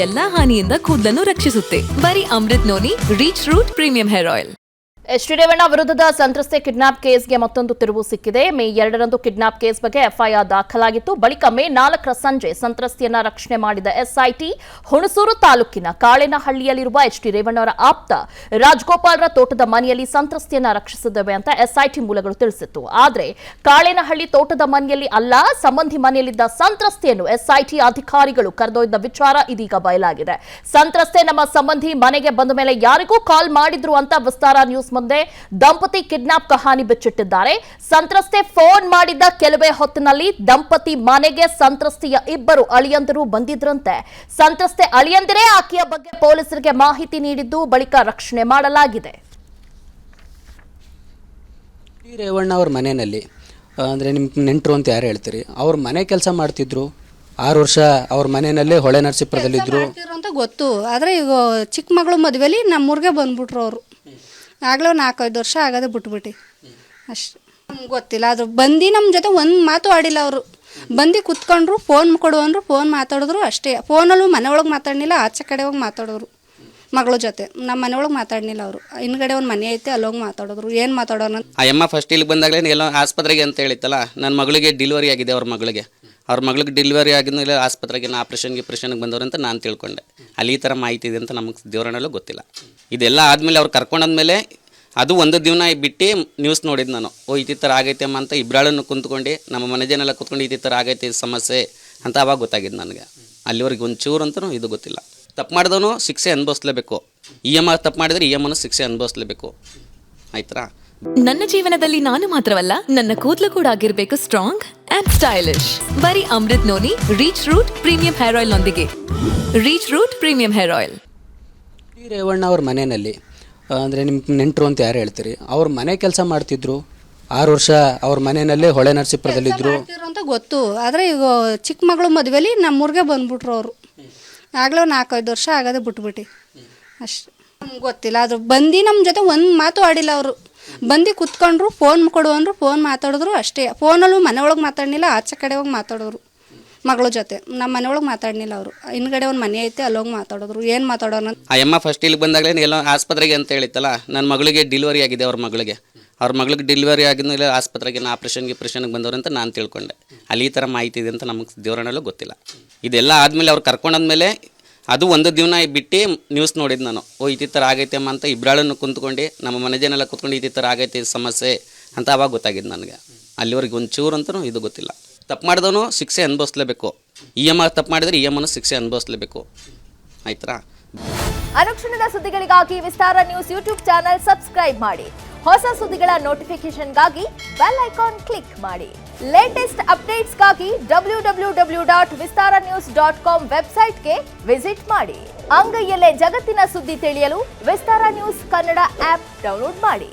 ಎಲ್ಲಾ ಹಾನಿಯಿಂದ ಕೂದಲನ್ನು ರಕ್ಷಿಸುತ್ತೆ. ಬರೀ Amrut noni reach root premium hair oil. H D. Revanna ವಿರುದ್ಧದ ಸಂತ್ರಸ್ತೆ ಕಿಡ್ನಾಪ್ ಕೇಸ್ಗೆ ಮತ್ತೊಂದು ತಿರುವು ಸಿಕ್ಕಿದೆ. ಮೇ 2ರಂದು ಕಿಡ್ನಾಪ್ ಕೇಸ್ ಬಗ್ಗೆ ಎಫ್ಐಆರ್ ದಾಖಲಾಗಿತ್ತು. ಬಳಿಕ ಮೇ 4ರ ಸಂಜೆ ಸಂತ್ರಸ್ತೆಯನ್ನ ರಕ್ಷಣೆ ಮಾಡಿದ ಎಸ್ಐಟಿ ಹುಣಸೂರು ತಾಲೂಕಿನ ಕಾಳೇನಹಳ್ಳಿಯಲ್ಲಿರುವ ಎಚ್.ಡಿ. ರೇವಣ್ಣ ಅವರ ಆಪ್ತ ರಾಜಗೋಪಾಲ್ರ ತೋಟದ ಮನೆಯಲ್ಲಿ ಸಂತ್ರಸ್ತೆಯನ್ನ ರಕ್ಷಿಸಿದ್ದೇವೆ ಅಂತ ಎಸ್ಐಟಿ ಮೂಲಗಳು ತಿಳಿಸಿತ್ತು. ಆದರೆ ಕಾಳೇನಹಳ್ಳಿ ತೋಟದ ಮನೆಯಲ್ಲಿ ಅಲ್ಲ, ಸಂಬಂಧಿ ಮನೆಯಲ್ಲಿದ್ದ ಸಂತ್ರಸ್ತೆಯನ್ನು ಎಸ್ಐಟಿ ಅಧಿಕಾರಿಗಳು ಕರೆದೊಯ್ದ ವಿಚಾರ ಇದೀಗ ಬಯಲಾಗಿದೆ. ಸಂತ್ರಸ್ತೆ ನಮ್ಮ ಸಂಬಂಧಿ ಮನೆಗೆ ಬಂದ ಮೇಲೆ ಯಾರಿಗೂ ಕಾಲ್ ಮಾಡಿದ್ರು ಅಂತ ವಿಸ್ತಾರ ನ್ಯೂಸ್ ಮುಂದೆ ದಂಪತಿ ಕಿಡ್ನಾಪ್ ಕಹಾನಿ ಬಿಚ್ಚಿಟ್ಟಿದ್ದಾರೆ. ಸಂತ್ರಸ್ತೆ ಫೋನ್ ಮಾಡಿದ್ದ ಕೆಲವೇ ಹೊತ್ತಿನಲ್ಲಿ ದಂಪತಿ ಮನೆಗೆ ಸಂತ್ರಸ್ತೆಯ ಇಬ್ಬರು ಅಳಿಯಂದಿರು ಬಂದಿದ್ರಂತೆ. ಸಂತ್ರಸ್ತೆ ಅಳಿಯಂದಿರೇ ಆಕೆಯ ಬಗ್ಗೆ ಪೊಲೀಸರಿಗೆ ಮಾಹಿತಿ ನೀಡಿದ್ದು ಬಳಿಕ ರಕ್ಷಣೆ ಮಾಡಲಾಗಿದೆ. ರೇವಣ್ಣ ಅವ್ರ ಮನೆಯಲ್ಲಿ ಅಂದರೆ ನಿಮ್ಮ ನೆಂಟರು ಅಂತ ಯಾರು ಹೇಳ್ತೀರಿ, ಅವ್ರ ಮನೆ ಕೆಲಸ ಮಾಡ್ತಿದ್ರು. 6 ವರ್ಷ ಅವ್ರ ಮನೆಯಲ್ಲೇ ಹೊಳೆ ನರಸೀಪುರದಲ್ಲಿದ್ದರು ಅಂತ ಗೊತ್ತು. ಆದರೆ ಈಗ ಚಿಕ್ಕ ಮಗಳು ಮದುವೆಲಿ ನಮ್ಮೂರಿಗೆ ಬಂದ್ಬಿಟ್ರು ಅವರು. ಆಗಲೇ 4-5 ವರ್ಷ ಆಗದೆ ಬಿಟ್ಬಿಟ್ಟು ಅಷ್ಟೆ. ನಮ್ಗೆ ಗೊತ್ತಿಲ್ಲ. ಅದು ಬಂದು ನಮ್ಮ ಜೊತೆ ಒಂದು ಮಾತು ಆಡಿಲ್ಲ. ಅವರು ಬಂದು ಕುತ್ಕೊಂಡ್ರು, ಫೋನ್ ಕೊಡು ಅಂದರು, ಫೋನ್ ಮಾತಾಡಿದ್ರು ಅಷ್ಟೇ. ಫೋನಲ್ಲೂ ಮನೆ ಒಳಗೆ ಮಾತಾಡಲಿಲ್ಲ, ಆಚೆ ಕಡೆ ಹೋಗಿ ಮಾತಾಡೋರು ಮಗಳ ಜೊತೆ. ನಮ್ಮ ಮನೆ ಒಳಗೆ ಮಾತಾಡಲಿಲ್ಲ ಅವರು. ಹಿಂದ್ಗಡೆ ಒಂದು ಮನೆ ಐತೆ, ಅಲ್ಲೋಗಿ ಮಾತಾಡಿದ್ರು. ಏನು ಮಾತಾಡೋಣ ಆ ಅಮ್ಮ ಫಸ್ಟ್ ಇಲ್ಲಿಗೆ ಬಂದಾಗಲೇ ಎಲ್ಲೋ ಆಸ್ಪತ್ರೆಗೆ ಅಂತ ಹೇಳಿತ್ತಲ್ಲ, ನನ್ನ ಮಗಳಿಗೆ ಡೆಲಿವರಿ ಆಗಿದೆ. ಅವ್ರ ಮಗಳಿಗೆ ಡೆಲಿವರಿ ಆಗಿದ್ದು ಇಲ್ಲ ಆಸ್ಪತ್ರೆಗೆ ಆಪ್ರೇಷನ್ಗೆ ಬಂದವರು ಅಂತ ನಾನು ತಿಳ್ಕೊಂಡೆ. ಅಲ್ಲಿ ಈ ಥರ ಮಾಹಿತಿ ಇದೆ ಅಂತ ನಮಗೆ ದೇವರಣ್ಣಲ್ಲೂ ಗೊತ್ತಿಲ್ಲ. ಇದೆಲ್ಲ ಆದಮೇಲೆ ಅವ್ರು ಕರ್ಕೊಂಡಾದ್ಮೇಲೆ ಅದು ಒಂದು ದಿನ ಬಿಟ್ಟು ನ್ಯೂಸ್ ನೋಡಿದ್ದು ನಾನು. ಈ ಥರ ಆಗೈತೆ ಅಮ್ಮ ಅಂತ ಇಬ್ಬರಾಳನ್ನು ಕುಂತ್ಕೊಂಡು ನಮ್ಮ ಮನೆ ಜನ ಎಲ್ಲ ಕುತ್ಕೊಂಡು ಈ ಥರ ಆಗೈತೆ ಸಮಸ್ಯೆ ಅಂತ ಅವಾಗ ಗೊತ್ತಾಗಿದ್ದು ನನಗೆ. ಅಲ್ಲಿವರೆಗೆ ಒಂಚೂರು ಅಂತಲೂ ಇದು ಗೊತ್ತಿಲ್ಲ. ತಪ್ಪು ಮಾಡಿದವನು ಶಿಕ್ಷೆ ಅನುಭವಿಸ್ಲೇಬೇಕು. ತಪ್ಪು ಮಾಡಿದ್ರೆ ಶಿಕ್ಷೆ ಅನುಭವಿಸ್ಲೇಬೇಕು. ಆಯ್ತಾ? ನನ್ನ ಜೀವನದಲ್ಲಿ ನಾನು ಮಾತ್ರವಲ್ಲ, ನನ್ನ ಕೂದಲು ಕೂಡ ಆಗಿರ್ಬೇಕು ಸ್ಟ್ರಾಂಗ್ ಅಂಡ್ ಸ್ಟೈಲಿಶ್. ಬರೀ Amrut noni reach root premium hair oil ನೊಂದಿಗೆ. Reach root premium hair oil. Revanna ಅವ್ರ ಮನೆಯಲ್ಲಿ ಅಂದರೆ ನಿಮ್ಮ ನೆಂಟರು ಅಂತ ಯಾರು ಹೇಳ್ತೀರಿ, ಅವ್ರ ಮನೆ ಕೆಲಸ ಮಾಡ್ತಿದ್ರು. 6 ವರ್ಷ ಅವ್ರ ಮನೆಯಲ್ಲೇ ಹೊಳೆ ನರಸೀಪುರದಲ್ಲಿದ್ದರು ಅಂತ ಗೊತ್ತು. ಆದರೆ ಈಗ ಚಿಕ್ಕ ಮಗಳು ಮದುವೆಲಿ ನಮ್ಮೂರಿಗೆ ಬಂದ್ಬಿಟ್ರು ಅವರು. ಆಗಲೇ 4-5 ವರ್ಷ ಆಗದೆ ಬಿಟ್ಬಿಟ್ಟು ಅಷ್ಟೆ. ನಮ್ಗೆ ಗೊತ್ತಿಲ್ಲ. ಅದು ಬಂದು ನಮ್ಮ ಜೊತೆ ಒಂದು ಮಾತು ಆಡಿಲ್ಲ. ಅವರು ಬಂದು ಕುತ್ಕೊಂಡ್ರು, ಫೋನ್ ಕೊಡು ಅಂದರು, ಫೋನ್ ಮಾತಾಡಿದ್ರು ಅಷ್ಟೇ. ಫೋನಲ್ಲೂ ಮನೆ ಒಳಗೆ ಮಾತಾಡಲಿಲ್ಲ, ಆಚೆ ಕಡೆ ಹೋಗಿ ಮಾತಾಡೋರು ಮಗಳ ಜೊತೆ. ನಮ್ಮ ಮನೆ ಒಳಗೆ ಮಾತಾಡಲಿಲ್ಲ ಅವರು. ಹಿಂದ್ಗಡೆ ಒಂದು ಮನೆ ಐತೆ, ಅಲ್ಲೋಗಿ ಮಾತಾಡಿದ್ರು. ಏನು ಮಾತಾಡೋಣ ಆ ಅಮ್ಮ ಫಸ್ಟ್ ಇಲ್ಲಿಗೆ ಬಂದಾಗಲೇ ಎಲ್ಲೋ ಆಸ್ಪತ್ರೆಗೆ ಅಂತ ಹೇಳಿತ್ತಲ್ಲ, ನನ್ನ ಮಗಳಿಗೆ ಡೆಲಿವರಿ ಆಗಿದೆ. ಅವ್ರ ಮಗಳಿಗೆ ಡೆಲಿವರಿ ಆಗಿದ್ದು ಇಲ್ಲ ಆಸ್ಪತ್ರೆಗೆ ಆಪ್ರೇಷನ್ಗೆ ಬಂದವರು ಅಂತ ನಾನು ತಿಳ್ಕೊಂಡೆ. ಅಲ್ಲಿ ಈ ಥರ ಮಾಹಿತಿ ಇದೆ ಅಂತ ನಮಗೆ ದೇವರಣ್ಣಲ್ಲೂ ಗೊತ್ತಿಲ್ಲ. ಇದೆಲ್ಲ ಆದಮೇಲೆ ಅವ್ರು ಕರ್ಕೊಂಡಾದ್ಮೇಲೆ ಅದು ಒಂದು ದಿನ ಬಿಟ್ಟು ನ್ಯೂಸ್ ನೋಡಿದ್ದು ನಾನು. ಈ ಥರ ಆಗೈತೆ ಅಮ್ಮ ಅಂತ ಇಬ್ಬರಾಳನ್ನು ಕುಂತ್ಕೊಂಡು ನಮ್ಮ ಮನೆ ಜನ ಎಲ್ಲ ಕುತ್ಕೊಂಡು ಈ ಥರ ಆಗೈತೆ ಸಮಸ್ಯೆ ಅಂತ ಅವಾಗ ಗೊತ್ತಾಗಿದ್ದು ನನಗೆ. ಅಲ್ಲಿವರೆಗೆ ಒಂಚೂರು ಅಂತಲೂ ಇದು ಗೊತ್ತಿಲ್ಲ. ತಪ್ಪು ಮಾಡಿದವನು ಶಿಕ್ಷೆ ಅನುಭವಿಸ್ಲೇಬೇಕು. ತಪ್ಪು ಮಾಡಿದ್ರೆ ಶಿಕ್ಷೆ ಅನುಭವಿಸ್ಲೇಬೇಕು. ಆಯ್ತಾ? ಅನುಕ್ಷಣದ ಸುದ್ದಿಗಳಿಗಾಗಿ ವಿಸ್ತಾರ ನ್ಯೂಸ್ ಯೂಟ್ಯೂಬ್ ಚಾನೆಲ್ ಸಬ್ಸ್ಕ್ರೈಬ್ ಮಾಡಿ. ಹೊಸ ಸುದ್ದಿಗಳ ನೋಟಿಫಿಕೇಶನ್ಗಾಗಿ ಬೆಲ್ ಐಕಾನ್ ಕ್ಲಿಕ್ ಮಾಡಿ. ಲೇಟೆಸ್ಟ್ ಅಪ್ಡೇಟ್ಸ್ಗಾಗಿ www.vistaranews.com ವೆಬ್ಸೈಟ್ಗೆ ವಿಸಿಟ್ ಮಾಡಿ. ಅಂಗೈಯಲ್ಲೇ ಜಗತ್ತಿನ ಸುದ್ದಿ ತಿಳಿಯಲು ವಿಸ್ತಾರ ನ್ಯೂಸ್ ಕನ್ನಡ ಆಪ್ ಡೌನ್ಲೋಡ್ ಮಾಡಿ.